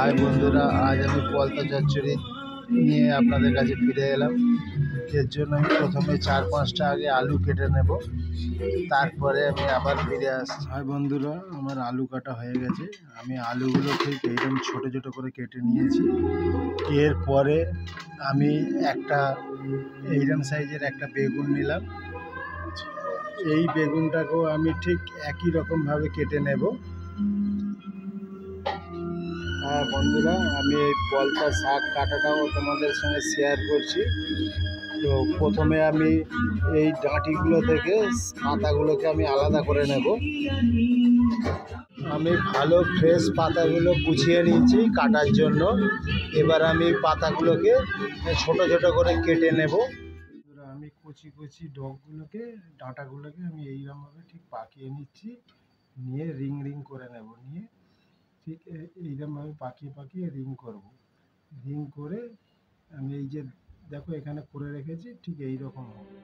High বন্ধুরা, আজ আমি পলতা চচ্চড়ি নিয়ে আপনাদের কাছে ফিরে এলাম। এর জন্য আমি প্রথমে 4-5টা আগে আলু কেটে নেব, তারপরে আমি আবার ফিরে আসছি। হাই বন্ধুরা, আমার আলু কাটা হয়ে গেছে। আমি আলুগুলো ঠিক এইরকম ছোটো ছোটো করে কেটে নিয়েছি। এরপরে আমি এইরকম সাইজের একটা বেগুন নিলাম। এই বেগুনটাকেও আমি ঠিক একই রকমভাবে কেটে নেব। হ্যাঁ বন্ধুরা, আমি এই পলতা শাক কাটাটাও তোমাদের সঙ্গে শেয়ার করছি। তো প্রথমে আমি এই ডাঁটিগুলো থেকে পাতাগুলোকে আমি আলাদা করে নেব। আমি ভালো ফ্রেশ পাতাগুলো গুছিয়ে নিয়েছি কাটার জন্য। এবার আমি পাতাগুলোকে ছোট ছোট করে কেটে নেব। আমি কচি কচি ডগগুলোকে, ডাঁটাগুলোকে আমি এইরকমভাবে ঠিক পাকিয়ে নিচ্ছি, নিয়ে রিং রিং করে নেব। নিয়ে ঠিক এইরকমভাবে পাকিয়ে পাকিয়ে রিং করব। রিং করে আমি এই যে দেখো এখানে করে রেখেছি, ঠিক এই রকম হবে।